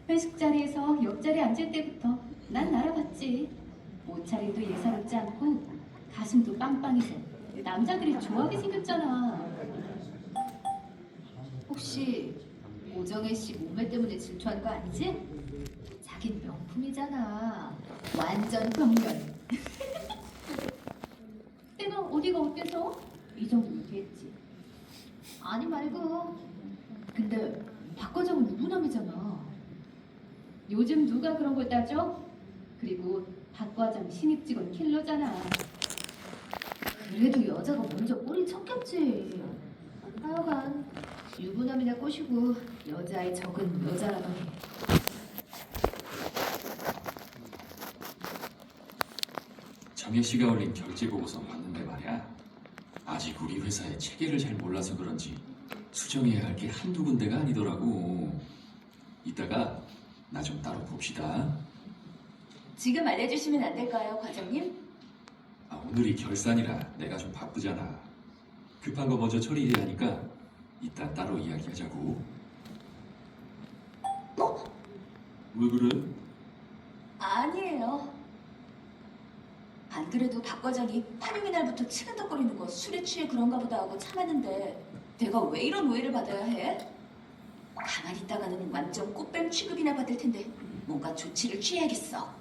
회식 자리에서 옆자리에 앉을 때부터 난 알아봤지. 옷차림도 예사롭지 않고 가슴도 빵빵해서 남자들이 좋아하게 생겼잖아. 혹시 오정혜 씨 몸매 때문에 질투한 거 아니지? 자긴 명품이잖아. 완전 평면. 내가 어디가 어때서? 이 정도 얘기했지. 아니 말고. 근데 박과정은 유부남이잖아. 요즘 누가 그런 걸 따져? 그리고 박과정 신입 직원 킬러잖아. 그래도 여자가 먼저 꼬리 쳤겠지. 하여간 유부남이나 꼬시고 여자의 적은 여자라더니. 정혜 씨가 올린 결제 보고서 봤는데 말이야. 아직 우리 회사의 체계를 잘 몰라서 그런지 수정해야 할 게 한두 군데가 아니더라고. 이따가 나 좀 따로 봅시다. 지금 알려주시면 안 될까요, 과장님? 오늘이 결산이라 내가 좀 바쁘잖아. 급한 거 먼저 처리해야 하니까 이따 따로 이야기하자고. 왜 그래? 아니에요. 안 그래도 박 과장이 환영의 날부터 치근덕거리는 거 술에 취해 그런가 보다 하고 참았는데 내가 왜 이런 오해를 받아야 해? 가만히 있다가는 완전 꽃뱀 취급이나 받을 텐데 뭔가 조치를 취해야겠어.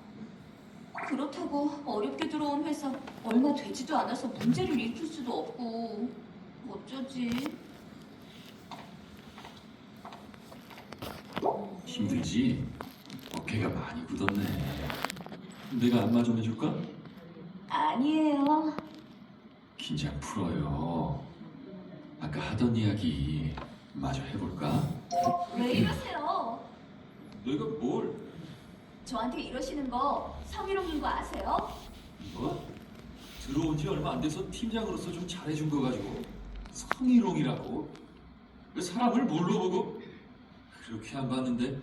그렇다고 어렵게 들어온 회사 얼마 되지도 않아서 문제를 일으킬 수도 없고 어쩌지? 힘들지? 어깨가 많이 굳었네. 내가 안마 좀 해줄까? 아니에요. 긴장 풀어요. 아까 하던 이야기 마저 해볼까? 왜 이러세요? 내가 뭘? 저한테 이러시는 거 성희롱인 거 아세요? 뭐? 들어온 지 얼마 안 돼서 팀장으로서 좀 잘해준 거 가지고 성희롱이라고? 왜 사람을 뭘로 보고? 그렇게 안 봤는데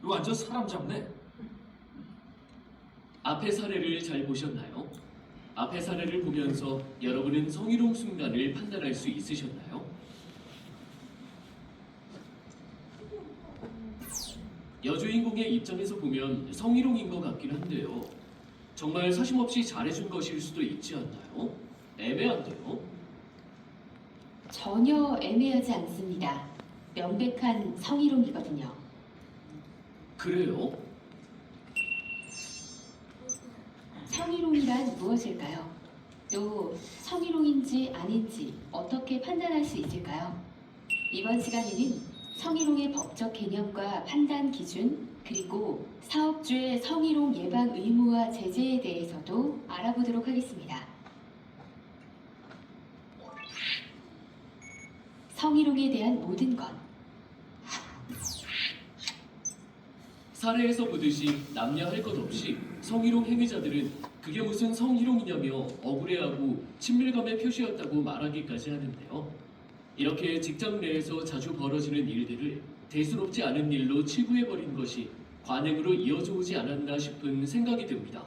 완전 사람 잡네. 앞의 사례를 잘 보셨나요? 앞의 사례를 보면서 여러분은 성희롱 순간을 판단할 수 있으셨나요? 여주인공의 입장에서 보면 성희롱인 것 같긴 한데요. 정말 사심없이 잘해준 것일 수도 있지 않나요? 애매한데요? 전혀 애매하지 않습니다. 명백한 성희롱이거든요. 그래요? 성희롱이란 무엇일까요? 또 성희롱인지 아닌지 어떻게 판단할 수 있을까요? 이번 시간에는 성희롱의 법적 개념과 판단 기준, 그리고 사업주의 성희롱 예방 의무와 제재에 대해서도 알아보도록 하겠습니다. 성희롱에 대한 모든 것. 사례에서 보듯이 남녀 할 것 없이 성희롱 행위자들은 그게 무슨 성희롱이냐며 억울해하고 친밀감의 표시였다고 말하기까지 하는데요. 이렇게 직장 내에서 자주 벌어지는 일들을 대수롭지 않은 일로 치부해버린 것이 관행으로 이어져 오지 않았나 싶은 생각이 듭니다.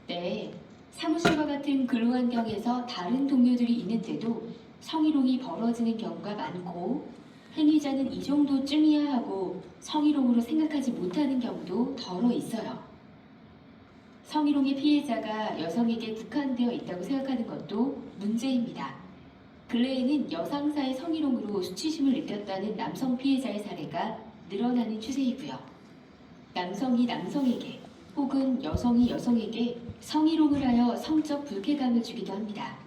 네, 사무실과 같은 근로환경에서 다른 동료들이 있는데도 성희롱이 벌어지는 경우가 많고, 행위자는 이 정도쯤이야 하고 성희롱으로 생각하지 못하는 경우도 덜어 있어요. 성희롱의 피해자가 여성에게 국한되어 있다고 생각하는 것도 문제입니다. 근래에는 여상사의 성희롱으로 수치심을 느꼈다는 남성 피해자의 사례가 늘어나는 추세이고요. 남성이 남성에게 혹은 여성이 여성에게 성희롱을 하여 성적 불쾌감을 주기도 합니다.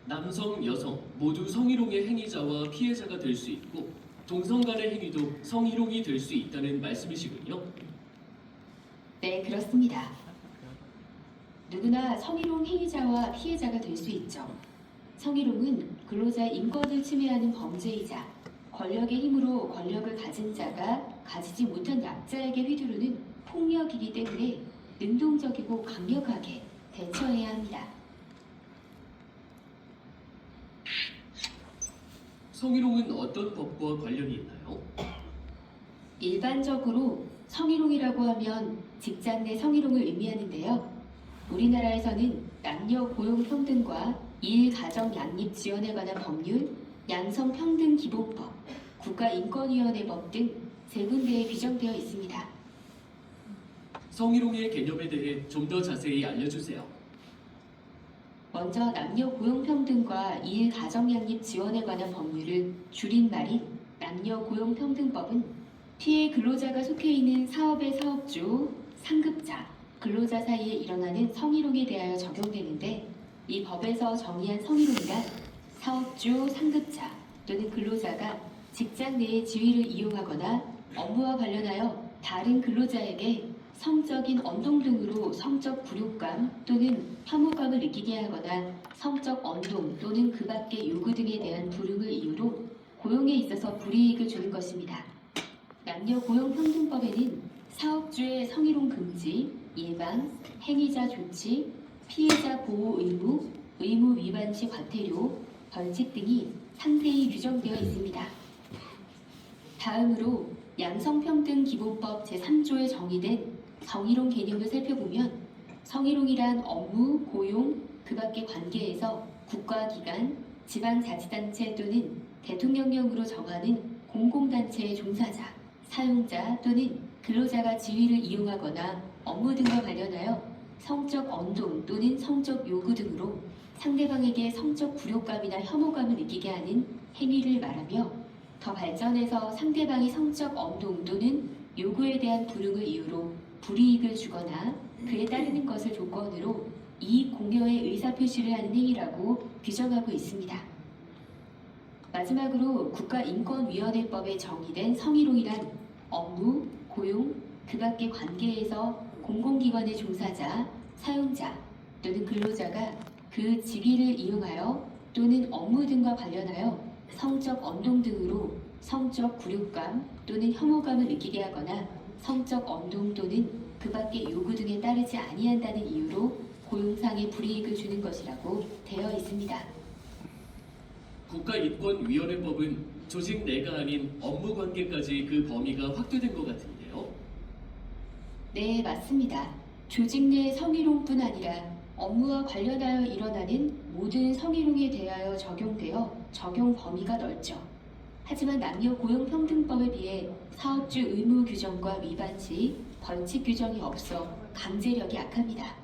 남성, 여성 모두 성희롱의 행위자와 피해자가 될 수 있고 동성 간의 행위도 성희롱이 될 수 있다는 말씀이시군요. 네, 그렇습니다. 누구나 성희롱 행위자와 피해자가 될 수 있죠. 성희롱은 근로자의 인권을 침해하는 범죄이자 권력의 힘으로 권력을 가진 자가 가지지 못한 약자에게 휘두르는 폭력이기 때문에 능동적이고 강력하게 대처해야 합니다. 성희롱은 어떤 법과 관련이 있나요? 일반적으로 성희롱이라고 하면 직장 내 성희롱을 의미하는데요. 우리나라에서는 남녀 고용 평등과 일, 가정, 양립 지원에 관한 법률, 양성평등기본법, 국가인권위원회법 등 세 군데에 규정되어 있습니다. 성희롱의 개념에 대해 좀 더 자세히 알려주세요. 먼저 남녀 고용평등과 이일 가정양립 지원에 관한 법률을 줄임말인 남녀고용평등법은 피해 근로자가 속해 있는 사업의 사업주, 상급자, 근로자 사이에 일어나는 성희롱에 대하여 적용되는데 이 법에서 정의한 성희롱이란 사업주, 상급자 또는 근로자가 직장 내의 지위를 이용하거나 업무와 관련하여 다른 근로자에게 성적인 언동 등으로 성적 굴욕감 또는 혐오감을 느끼게 하거나 성적 언동 또는 그 밖의 요구 등에 대한 불응을 이유로 고용에 있어서 불이익을 주는 것입니다. 남녀고용평등법에는 사업주의 성희롱 금지, 예방, 행위자 조치, 피해자 보호 의무, 의무 위반 시 과태료, 벌칙 등이 상세히 규정되어 있습니다. 다음으로 양성평등기본법 제3조에 정의된 성희롱 개념을 살펴보면 성희롱이란 업무, 고용, 그 밖의 관계에서 국가기관, 지방자치단체 또는 대통령령으로 정하는 공공단체의 종사자, 사용자 또는 근로자가 지위를 이용하거나 업무 등과 관련하여 성적 언동 또는 성적 요구 등으로 상대방에게 성적 굴욕감이나 혐오감을 느끼게 하는 행위를 말하며 더 발전해서 상대방이 성적 언동 또는 요구에 대한 불응을 이유로 불이익을 주거나 그에 따르는 것을 조건으로 이익 공여의 의사표시를 하는 행위라고 규정하고 있습니다. 마지막으로 국가인권위원회법에 정의된 성희롱이란 업무, 고용, 그 밖의 관계에서 공공기관의 종사자, 사용자 또는 근로자가 그 직위를 이용하여 또는 업무 등과 관련하여 성적 언동 등으로 성적 굴욕감 또는 혐오감을 느끼게 하거나 성적 언동 또는 그 밖의 요구 등에 따르지 아니한다는 이유로 고용상의 불이익을 주는 것이라고 되어 있습니다. 국가인권위원회법은 조직 내가 아닌 업무 관계까지 그 범위가 확대된 것 같은데요. 네, 맞습니다. 조직 내 성희롱뿐 아니라 업무와 관련하여 일어나는 모든 성희롱에 대하여 적용되어 적용 범위가 넓죠. 하지만 남녀고용평등법에 비해 사업주 의무 규정과 위반 시 벌칙 규정이 없어 강제력이 약합니다.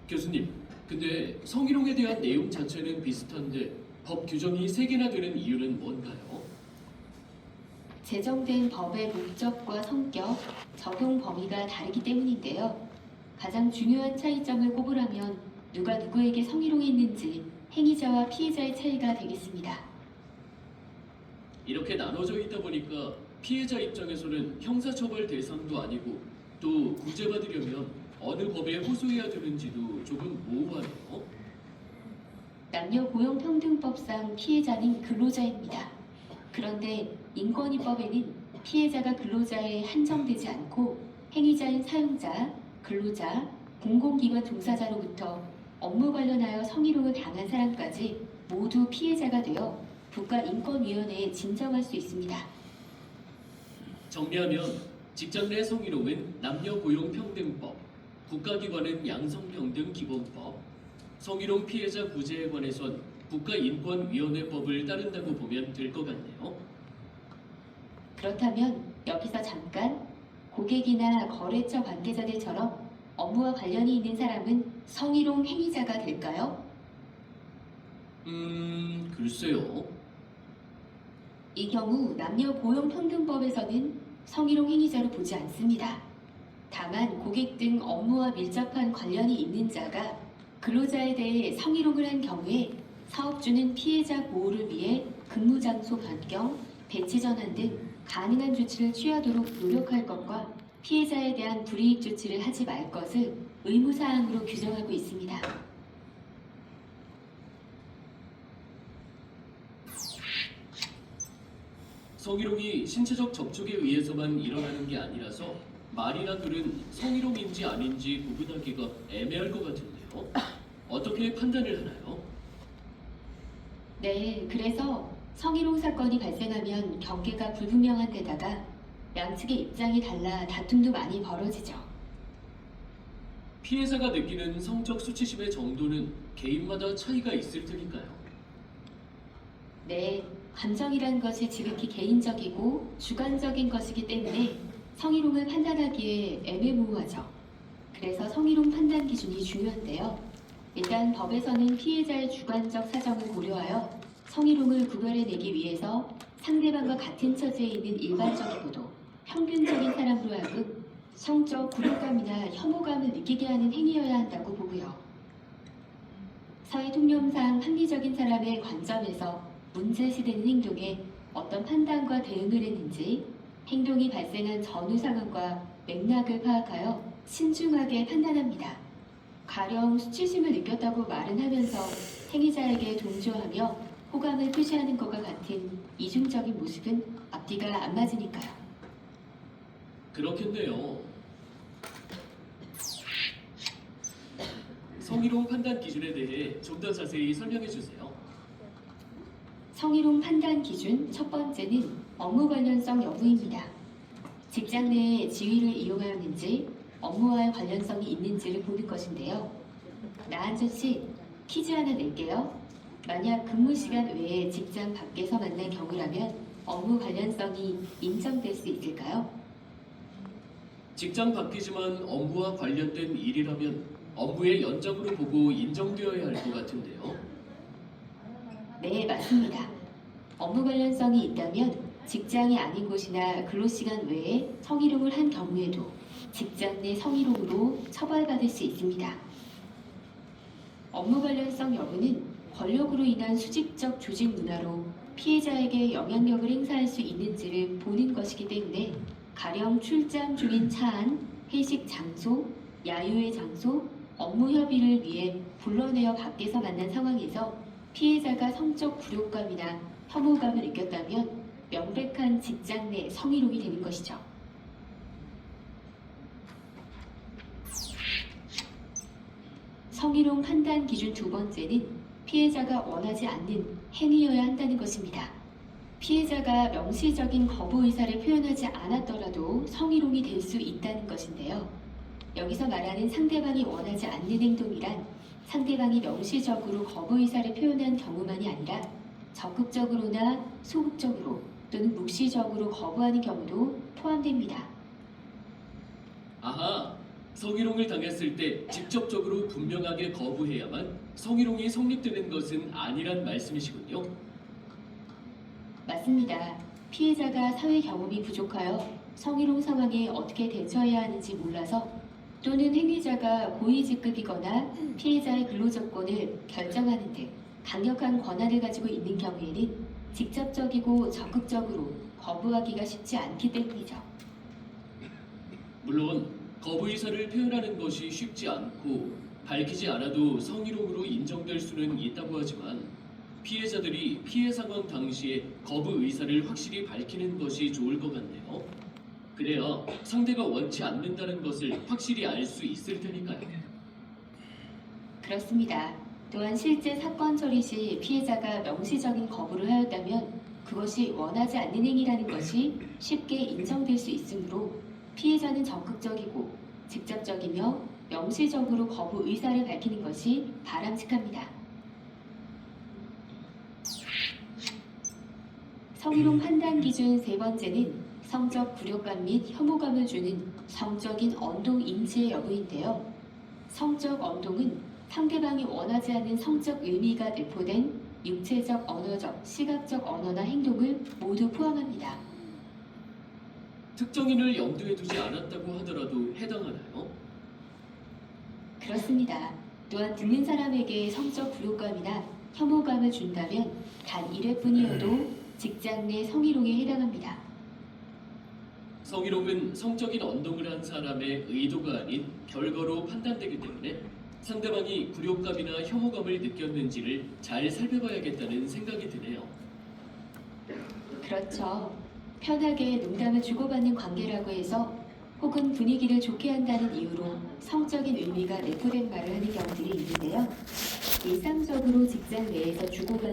교수님, 근데 성희롱에 대한 내용 자체는 비슷한데 법 규정이 3개나 되는 이유는 뭔가요? 제정된 법의 목적과 성격, 적용 범위가 다르기 때문인데요. 가장 중요한 차이점을 꼽으라면 누가 누구에게 성희롱했는지 행위자와 피해자의 차이가 되겠습니다. 이렇게 나눠져 있다 보니까 피해자 입장에서는 형사처벌 대상도 아니고 또 구제받으려면 어느 법에 호소해야 되는지도 조금 모호하네요. 남녀고용평등법상 피해자는 근로자입니다. 그런데 인권위법에는 피해자가 근로자에 한정되지 않고 행위자인 사용자, 근로자, 공공기관 종사자로부터 업무 관련하여 성희롱을 당한 사람까지 모두 피해자가 되어 국가인권위원회에 진정할 수 있습니다. 정리하면 직장 내 성희롱은 남녀고용평등법, 국가기관은 양성평등기본법, 성희롱 피해자 구제에 관해선 국가인권위원회법을 따른다고 보면 될 것 같네요. 그렇다면 여기서 잠깐 고객이나 거래처 관계자들처럼 업무와 관련이 있는 사람은 성희롱 행위자가 될까요? 글쎄요. 이 경우 남녀고용평등법에서는 성희롱 행위자로 보지 않습니다. 다만 고객 등 업무와 밀접한 관련이 있는 자가 근로자에 대해 성희롱을 한 경우에 사업주는 피해자 보호를 위해 근무 장소 변경, 배치 전환 등 가능한 조치를 취하도록 노력할 것과 피해자에 대한 불이익 조치를 하지 말 것을 의무사항으로 규정하고 있습니다. 성희롱이 신체적 접촉에 의해서만 일어나는 게 아니라서 말이나 글은 성희롱인지 아닌지 구분하기가 애매할 것 같은데요. 어떻게 판단을 하나요? 네, 그래서 성희롱 사건이 발생하면 경계가 불분명한 데다가 양측의 입장이 달라 다툼도 많이 벌어지죠. 피해자가 느끼는 성적 수치심의 정도는 개인마다 차이가 있을 테니까요. 네, 감정이란 것이 지극히 개인적이고 주관적인 것이기 때문에 성희롱을 판단하기에 애매모호하죠. 그래서 성희롱 판단 기준이 중요한데요. 일단 법에서는 피해자의 주관적 사정을 고려하여 성희롱을 구별해내기 위해서 상대방과 같은 처지에 있는 일반적이고도 평균적인 사람으로 하여금 성적 굴욕감이나 혐오감을 느끼게 하는 행위여야 한다고 보고요. 사회 통념상 합리적인 사람의 관점에서 문제시되는 행동에 어떤 판단과 대응을 했는지 행동이 발생한 전후 상황과 맥락을 파악하여 신중하게 판단합니다. 가령 수치심을 느꼈다고 말은 하면서 행위자에게 동조하며 호감을 표시하는 것과 같은 이중적인 모습은 앞뒤가 안 맞으니까요. 그렇겠네요. 성희롱 판단 기준에 대해 좀 더 자세히 설명해 주세요. 성희롱 판단 기준 첫 번째는 업무 관련성 여부입니다. 직장 내 지위를 이용하였는지 업무와 관련성이 있는지를 보는 것인데요. 나한준 씨, 퀴즈 하나 낼게요. 만약 근무 시간 외에 직장 밖에서 만난 경우라면 업무 관련성이 인정될 수 있을까요? 직장 밖이지만 업무와 관련된 일이라면 업무의 연장으로 보고 인정되어야 할 것 같은데요. 네, 맞습니다. 업무 관련성이 있다면 직장이 아닌 곳이나 근로시간 외에 성희롱을 한 경우에도 직장 내 성희롱으로 처벌받을 수 있습니다. 업무 관련성 여부는 권력으로 인한 수직적 조직 문화로 피해자에게 영향력을 행사할 수 있는지를 보는 것이기 때문에 가령 출장 중인 차 안, 회식 장소, 야유의 장소, 업무 협의를 위해 불러내어 밖에서 만난 상황에서 피해자가 성적 굴욕감이나 혐오감을 느꼈다면 명백한 직장 내 성희롱이 되는 것이죠. 성희롱 판단 기준 두 번째는 피해자가 원하지 않는 행위여야 한다는 것입니다. 피해자가 명시적인 거부 의사를 표현하지 않았더라도 성희롱이 될 수 있다는 것인데요. 여기서 말하는 상대방이 원하지 않는 행동이란 상대방이 명시적으로 거부 의사를 표현한 경우만이 아니라 적극적으로나 소극적으로 또는 묵시적으로 거부하는 경우도 포함됩니다. 아하, 성희롱을 당했을 때 직접적으로 분명하게 거부해야만 성희롱이 성립되는 것은 아니란 말씀이시군요. 맞습니다. 피해자가 사회 경험이 부족하여 성희롱 상황에 어떻게 대처해야 하는지 몰라서 또는 행위자가 고위직급이거나 피해자의 근로조건을 결정하는 등 강력한 권한을 가지고 있는 경우에는 직접적이고 적극적으로 거부하기가 쉽지 않기 때문이죠. 물론 거부 의사를 표현하는 것이 쉽지 않고 밝히지 않아도 성희롱으로 인정될 수는 있다고 하지만 피해자들이 피해 상황 당시에 거부 의사를 확실히 밝히는 것이 좋을 것 같네요. 그래야 상대가 원치 않는다는 것을 확실히 알 수 있을 테니까요. 그렇습니다. 또한 실제 사건 처리 시 피해자가 명시적인 거부를 하였다면 그것이 원하지 않는 행위라는 것이 쉽게 인정될 수 있으므로 피해자는 적극적이고 직접적이며 명시적으로 거부 의사를 밝히는 것이 바람직합니다. 성희롱 판단 기준 세 번째는 성적 굴욕감 및 혐오감을 주는 성적인 언동 인지의 여부인데요. 성적 언동은 상대방이 원하지 않는 성적 의미가 내포된 육체적, 언어적, 시각적 언어나 행동을 모두 포함합니다. 특정인을 염두에 두지 않았다고 하더라도 해당하나요? 그렇습니다. 또한 듣는 사람에게 성적 굴욕감이나 혐오감을 준다면 단 1회뿐이어도 직장 내 성희롱에 해당합니다. 성희롱은 성적인 언동을 한 사람의 의도가 아닌 결과로 판단되기 때문에 상대방이 굴욕감이나 혐오감을 느꼈는지를 잘 살펴봐야겠다는 생각이 드네요. 그렇죠. 편하게 농담을 주고받는 관계라고 해서 혹은 분위기를 좋게 한다는 이유로 성적인 의미가 내포된 말을 하는 경우들이 있는데요. 일상적으로 직장 내에서 주고받는